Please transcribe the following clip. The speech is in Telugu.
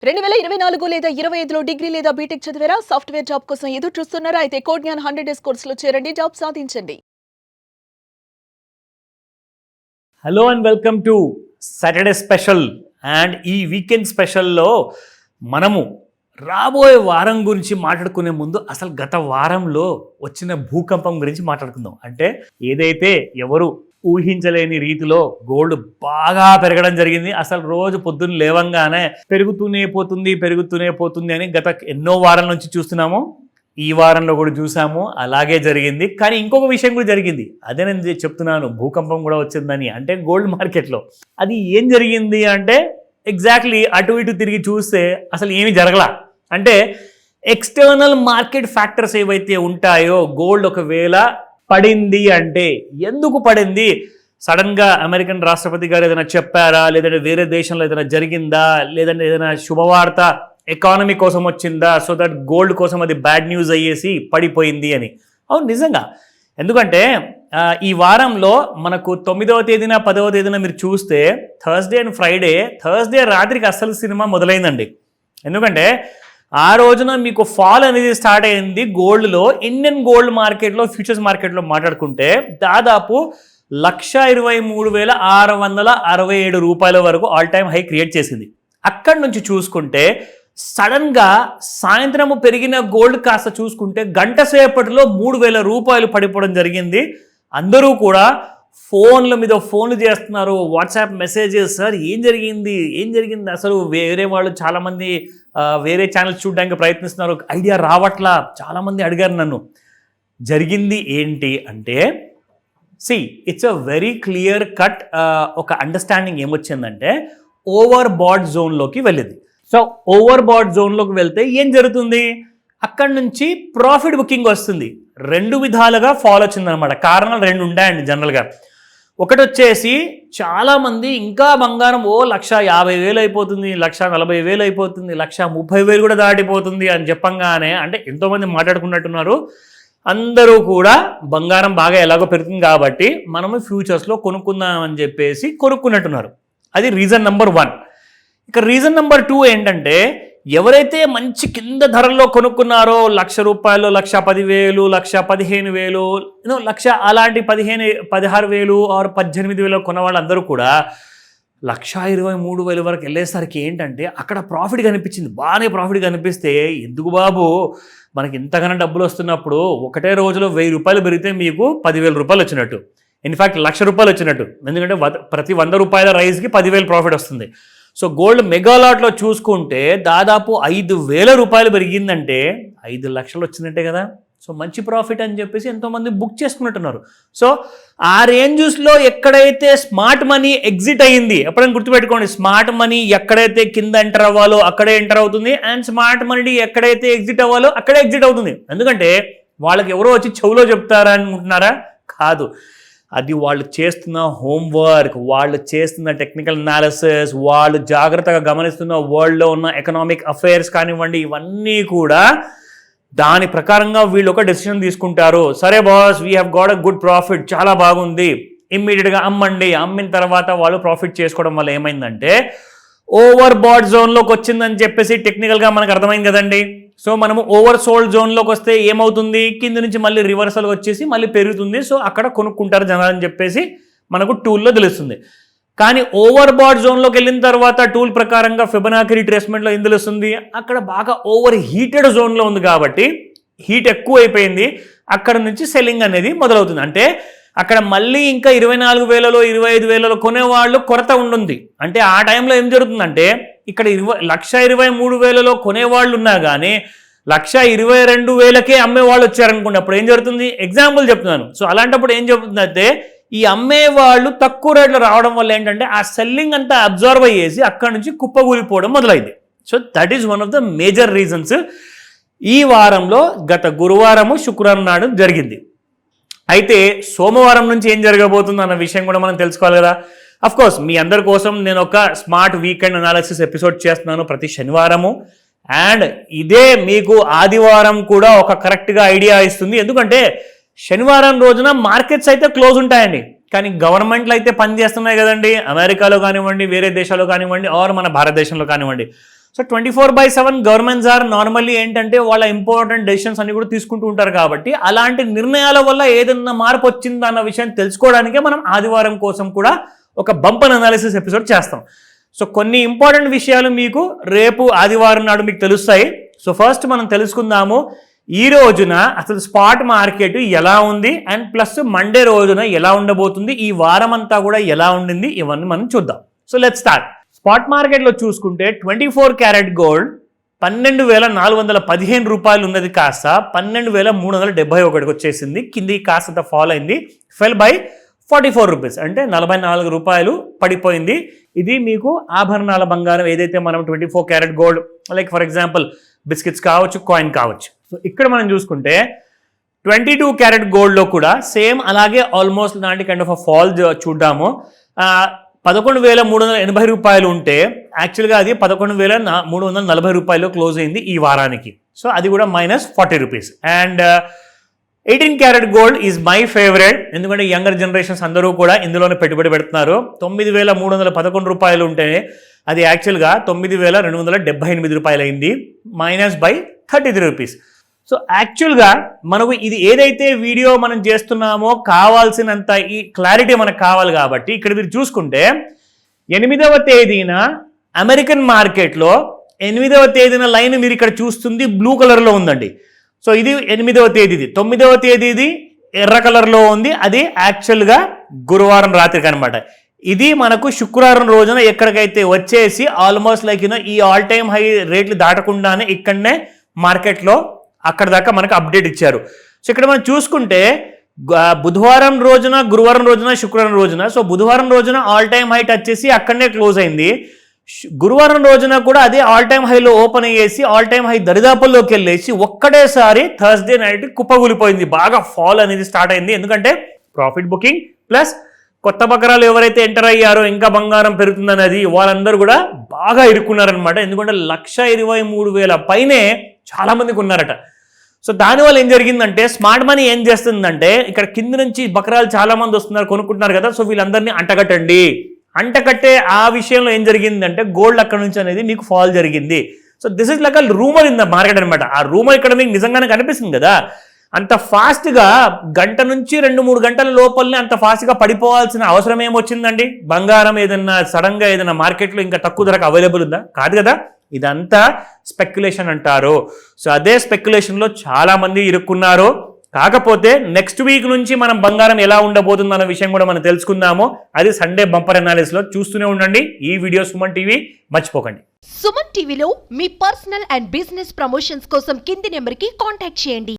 2024 లేదా 25లో డిగ్రీ లేదా బీటెక్ చదివారా? సాఫ్ట్‌వేర్ జాబ్ కోసం ఎదురు చూస్తున్నారా? అయితే కోడ్ జ్ఞాన్ 100 డేస్ కోర్సులో చేరండి, జాబ్ సాధించండి. Hello and welcome to Saturday special. And ఈ వీకెండ్ స్పెషల్లో మనము రాబోయే వారం గురించి మాట్లాడుకునే ముందు అసలు గత వారంలో వచ్చిన భూకంపం గురించి మాట్లాడుకుందాం. అంటే ఏదైతే ఎవరు ఊహించలేని రీతిలో గోల్డ్ బాగా పెరగడం జరిగింది. అసలు రోజు పొద్దున్న లేవంగానే పెరుగుతూనే పోతుంది అని గత ఎన్నో వారాల నుంచి చూస్తున్నాము. ఈ వారంలో కూడా చూసాము, అలాగే జరిగింది. కానీ ఇంకొక విషయం కూడా జరిగింది, అదే నేను చెప్తున్నాను, భూకంపం కూడా వచ్చిందని. అంటే గోల్డ్ మార్కెట్లో అది ఏం జరిగింది అంటే ఎగ్జాక్ట్లీ అటు ఇటు తిరిగి చూస్తే అసలు ఏమీ జరగలా. అంటే ఎక్స్టర్నల్ మార్కెట్ ఫ్యాక్టర్స్ ఏవైతే ఉంటాయో, గోల్డ్ ఒకవేళ పడింది అంటే ఎందుకు పడింది? సడన్గా అమెరికన్ రాష్ట్రపతి గారు ఏదైనా చెప్పారా, లేదంటే వేరే దేశంలో ఏదైనా జరిగిందా, లేదంటే ఏదైనా శుభవార్త ఎకానమీ కోసం వచ్చిందా, సో దట్ గోల్డ్ కోసం అది బ్యాడ్ న్యూస్ అయ్యేసి పడిపోయింది అని? అవును, నిజంగా. ఎందుకంటే ఈ వారంలో మనకు 9వ తేదీన 10వ తేదీన మీరు చూస్తే థర్స్డే అండ్ ఫ్రైడే, థర్స్డే రాత్రికి అసలు సినిమా మొదలైందండి. ఎందుకంటే ఆ రోజున మీకు ఫాల్ అనేది స్టార్ట్ అయింది గోల్డ్లో. ఇండియన్ గోల్డ్ మార్కెట్లో, ఫ్యూచర్స్ మార్కెట్లో మాట్లాడుకుంటే దాదాపు 1,23,667 రూపాయల వరకు ఆల్ టైమ్ హై క్రియేట్ చేసింది. అక్కడి నుంచి చూసుకుంటే సడన్గా సాయంత్రము పెరిగిన గోల్డ్ కాస్త చూసుకుంటే గంట సేపటిలో 3,000 రూపాయలు పడిపోవడం జరిగింది. అందరూ కూడా ఫోన్ల మీద ఫోన్లు చేస్తున్నారు, వాట్సాప్ మెసేజెస్, సార్ ఏం జరిగింది అసలు? వేరే వాళ్ళు చాలామంది వేరే ఛానల్స్ చూడడానికి ప్రయత్నిస్తున్నారు, ఐడియా రావట్లా. చాలామంది అడిగారు నన్ను, జరిగింది ఏంటి అంటే it's a very clear cut ఒక అండర్స్టాండింగ్ ఏమొచ్చిందంటే ఓవర్ బాట్ జోన్లోకి వెళ్ళింది. సో ఓవర్ బాట్ జోన్లోకి వెళ్తే ఏం జరుగుతుంది? అక్కడి నుంచి ప్రాఫిట్ బుకింగ్ వస్తుంది. రెండు విధాలుగా ఫాల్ వచ్చిందనమాట. కారణాలు రెండు ఉంటాయండి జనరల్గా. ఒకటి వచ్చేసి చాలామంది ఇంకా బంగారం 1,50,000 అయిపోతుంది, 1,40,000 అయిపోతుంది, 1,30,000 కూడా దాటిపోతుంది అని చెప్పంగానే, అంటే ఎంతోమంది మాట్లాడుకున్నట్టున్నారు, అందరూ కూడా బంగారం బాగా ఎలాగో పెరుగుతుంది కాబట్టి మనము ఫ్యూచర్స్లో కొనుక్కుందామని చెప్పేసి కొనుక్కున్నట్టున్నారు. అది రీజన్ నెంబర్ 1. ఇక రీజన్ నెంబర్ 2 ఏంటంటే, ఎవరైతే మంచి కింద ధరల్లో కొనుక్కున్నారో, 1,00,000 రూపాయలు, 1,10,000, 1,15,000, 1,00,000 అలాంటి 16,000 ఆర్ 18,000 కొన్న వాళ్ళందరూ కూడా 1,23,000 వరకు వెళ్ళేసరికి ఏంటంటే అక్కడ ప్రాఫిట్ కనిపించింది. బాగానే ప్రాఫిట్ కనిపిస్తే, ఎందుకు బాబు మనకి ఇంతగానో డబ్బులు వస్తున్నప్పుడు ఒకటే రోజులో 1,000 రూపాయలు పెరిగితే మీకు 10,000 రూపాయలు వచ్చినట్టు, ఇన్ఫ్యాక్ట్ 1,00,000 రూపాయలు వచ్చినట్టు. ఎందుకంటే ప్రతి 100 రూపాయల రైస్కి 10,000 ప్రాఫిట్ వస్తుంది. సో గోల్డ్ మెగాలాట్లో చూసుకుంటే దాదాపు 5,000 రూపాయలు పెరిగిందంటే 5 లక్షలు వచ్చినట్టే కదా. సో మంచి ప్రాఫిట్ అని చెప్పేసి ఎంతోమంది బుక్ చేసుకున్నట్టున్నారు. సో ఆ రేంజెస్లో ఎక్కడైతే స్మార్ట్ మనీ ఎగ్జిట్ అయ్యింది, ఎప్పుడైనా గుర్తుపెట్టుకోండి, స్మార్ట్ మనీ ఎక్కడైతే కింద ఎంటర్ అవ్వాలో అక్కడే ఎంటర్ అవుతుంది, అండ్ స్మార్ట్ మనీ ఎక్కడైతే ఎగ్జిట్ అవ్వాలో అక్కడే ఎగ్జిట్ అవుతుంది. ఎందుకంటే వాళ్ళకి ఎవరో వచ్చి చెవులో చెప్తారా అనుకుంటున్నారా? కాదు, అది వాళ్ళు చేస్తున్న హోంవర్క్, వాళ్ళు చేస్తున్న టెక్నికల్ అనాలిసిస్, వాళ్ళు జాగ్రత్తగా గమనిస్తున్న వరల్డ్లో ఉన్న ఎకనామిక్ అఫైర్స్ కానివ్వండి, ఇవన్నీ కూడా దాని ప్రకారంగా వీళ్ళు ఒక డెసిషన్ తీసుకుంటారు. సరే boss, we have got a good profit, చాలా బాగుంది, ఇమ్మీడియట్గా అమ్మండి. అమ్మిన తర్వాత వాళ్ళు ప్రాఫిట్ చేసుకోవడం వల్ల ఏమైందంటే ఓవర్ బాట్ జోన్లోకి వచ్చిందని చెప్పేసి టెక్నికల్గా మనకు అర్థమైంది కదండి. సో మనము ఓవర్ సోల్డ్ జోన్లోకి వస్తే ఏమవుతుంది? కింద నుంచి మళ్ళీ రివర్సల్ వచ్చేసి మళ్ళీ పెరుగుతుంది. సో అక్కడ కొనుక్కుంటారు జనాలు అని చెప్పేసి మనకు టూల్లో తెలుస్తుంది. కానీ ఓవర్ బాట్ జోన్లోకి వెళ్ళిన తర్వాత టూల్ ప్రకారంగా ఫిబొనాచి రిట్రేస్మెంట్లో ఏం తెలుస్తుంది? అక్కడ బాగా ఓవర్ హీటెడ్ జోన్లో ఉంది కాబట్టి హీట్ ఎక్కువ అయిపోయింది, అక్కడ నుంచి సెల్లింగ్ అనేది మొదలవుతుంది. అంటే అక్కడ మళ్ళీ ఇంకా 24,000, 25,000 కొనేవాళ్ళు కొరత ఉంటుంది. అంటే ఆ టైంలో ఏం జరుగుతుందంటే ఇక్కడ 1,23,000 కొనేవాళ్ళు ఉన్నా కానీ 1,22,000కే అమ్మేవాళ్ళు వచ్చారనుకోండి, అప్పుడు ఏం జరుగుతుంది? ఎగ్జాంపుల్ చెప్తున్నాను. సో అలాంటప్పుడు ఏం చెప్తుందంటే ఈ అమ్మేవాళ్ళు తక్కువ రేట్లో రావడం వల్ల ఏంటంటే ఆ సెల్లింగ్ అంతా అబ్జర్వ్ అయ్యేసి అక్కడ నుంచి కుప్పగూలిపోవడం మొదలైంది. So that is one of the major reasons ఈ వారంలో గత గురువారము శుక్రవారం నాడు జరిగింది. అయితే సోమవారం నుంచి ఏం జరగబోతుంది అన్న విషయం కూడా మనం తెలుసుకోవాలి కదా. అఫ్ కోర్స్ మీ అందరి కోసం నేను ఒక స్మార్ట్ వీకెండ్ అనాలిసిస్ ఎపిసోడ్ చేస్తున్నాను ప్రతి శనివారము, అండ్ ఇదే మీకు ఆదివారం కూడా ఒక కరెక్ట్గా ఐడియా ఇస్తుంది. ఎందుకంటే శనివారం రోజున మార్కెట్స్ అయితే క్లోజ్ ఉంటాయండి, కానీ గవర్నమెంట్లు అయితే పనిచేస్తున్నాయి కదండి, అమెరికాలో కానివ్వండి, వేరే దేశాల్లో కానివ్వండి, ఆర్ మన భారతదేశంలో కానివ్వండి. So so 24/7 governments are normally ఏంటంటే వాళ్ళ ఇంపార్టెంట్ డెసిషన్స్ అన్ని కూడా తీసుకుంటూ ఉంటారు కాబట్టి అలాంటి నిర్ణయాల వల్ల ఏదైనా మార్పు వచ్చిందా అన్న విషయాన్ని తెలుసుకోవడానికే మనం ఆదివారం కోసం కూడా ఒక బంపర్ అనాలిసిస్ ఎపిసోడ్ చేస్తాం. సో కొన్ని ఇంపార్టెంట్ విషయాలు మీకు రేపు ఆదివారం నాడు మీకు తెలుస్తాయి. సో ఫస్ట్ మనం తెలుసుకుందాము ఈ రోజున అసలు స్పాట్ మార్కెట్ ఎలా ఉంది అండ్ ప్లస్ మండే రోజున ఎలా ఉండబోతుంది, ఈ వారం అంతా కూడా ఎలా ఉండింది, ఇవన్నీ మనం చూద్దాం. So let's start. స్పాట్ మార్కెట్లో చూసుకుంటే 24 క్యారెట్ గోల్డ్ 12,415 రూపాయలు ఉన్నది కాస్త 12,371 వచ్చేసింది. కింది కాస్త ఫాల్ అయింది, ఫెల్ బై 44 రూపీస్, అంటే 44 రూపాయలు పడిపోయింది. ఇది మీకు ఆభరణాల బంగారం ఏదైతే మనం 24 carat gold like for example biscuits కావచ్చు, కాయిన్ కావచ్చు. సో ఇక్కడ మనం చూసుకుంటే 22 క్యారెట్ గోల్డ్లో కూడా సేమ్ అలాగే ఆల్మోస్ట్ లాంటి కైండ్ ఆఫ్ ఫాల్ చూద్దాము. 11,380 రూపాయలు ఉంటే యాక్చువల్గా అది 11,340 రూపాయలు క్లోజ్ అయింది ఈ వారానికి. సో అది కూడా -40 rupees. And 18 carat gold is my favourite, ఎందుకంటే యంగర్ జనరేషన్స్ అందరూ కూడా ఇందులోనే పెట్టుబడి పెడుతున్నారు. 9,311 రూపాయలు ఉంటే అది యాక్చువల్గా 9,278 రూపాయలు అయింది, -33 రూపీస్. సో యాక్చువల్గా మనకు ఇది ఏదైతే వీడియో మనం చేస్తున్నామో కావాల్సినంత ఈ క్లారిటీ మనకు కావాలి కాబట్టి ఇక్కడ మీరు చూసుకుంటే 8వ తేదీన అమెరికన్ మార్కెట్లో 8వ తేదీన లైన్ మీరు ఇక్కడ చూస్తుంది బ్లూ కలర్లో ఉందండి. సో ఇది 8వ తేదీది. 9వ తేదీది ఎర్ర కలర్లో ఉంది, అది యాక్చువల్గా గురువారం రాత్రికి అనమాట. ఇది మనకు శుక్రవారం రోజున ఎక్కడికైతే వచ్చేసి ఆల్మోస్ట్ లైక్ ఈ ఆల్ టైమ్ హై రేట్లు దాటకుండానే ఇక్కడనే మార్కెట్లో అక్కడ దాకా మనకు అప్డేట్ ఇచ్చారు. సో ఇక్కడ మనం చూసుకుంటే బుధవారం రోజున, గురువారం రోజున, శుక్రవారం రోజున, సో బుధవారం రోజున ఆల్ టైమ్ హై టచ్ చేసి అక్కడనే క్లోజ్ అయింది. గురువారం రోజున కూడా అదే ఆల్ టైమ్ హైలో ఓపెన్ అయ్యేసి ఆల్ టైమ్ హై దరిదాపుల్లోకి వెళ్ళేసి ఒక్కటేసారి థర్స్డే నైట్ కుప్పగూలిపోయింది. బాగా ఫాల్ అనేది స్టార్ట్ అయింది, ఎందుకంటే ప్రాఫిట్ బుకింగ్ ప్లస్ కొత్త బకరాలు ఎవరైతే ఎంటర్ అయ్యారో ఇంకా బంగారం పెరుగుతుందనేది వాళ్ళందరూ కూడా బాగా ఇరుక్కున్నారనమాట. ఎందుకంటే 123,000 పైనే చాలా మందికి ఉన్నారట. సో దానివల్ల ఏం జరిగిందంటే స్మార్ట్ మనీ ఏం చేస్తుందంటే ఇక్కడ కింద నుంచి బకరాలు చాలా మంది వస్తున్నారు, కొనుక్కుంటున్నారు కదా, సో వీళ్ళందరినీ అంటగట్టండి. అంటకట్టే ఆ విషయంలో ఏం జరిగిందంటే గోల్డ్ అక్కడ నుంచి అనేది మీకు ఫాల్ జరిగింది. So this is like a rumour in the market అనమాట. ఆ రూమర్ ఇక్కడ మీకు నిజంగానే కనిపిస్తుంది కదా. అంత ఫాస్ట్గా గంట నుంచి 2-3 గంటల లోపలనే అంత ఫాస్ట్గా పడిపోవాల్సిన అవసరం ఏమొచ్చిందండి? బంగారం ఏదైనా సడన్గా ఏదైనా మార్కెట్లో ఇంకా తక్కువ ధరకు అవైలబుల్ ఉందా? కాదు కదా. ఇదంతా స్పెక్యులేషన్ అంటారు. సో అదే స్పెక్యులేషన్లో చాలా మంది ఇరుక్కున్నారు. కాకపోతే నెక్స్ట్ వీక్ నుంచి మనం బంగారం ఎలా ఉండబోతుంది అన్న విషయం కూడా మనం తెలుసుకుందాము. అది సండే బంపర్ అనాలిసిస్లో చూస్తూనే ఉండండి. ఈ వీడియో సుమన్ టీవీ మర్చిపోకండి. సుమన్ టీవీలో మీ పర్సనల్ అండ్ బిజినెస్ ప్రమోషన్స్ కోసం కింది నెంబర్కి కాంటాక్ట్ చేయండి.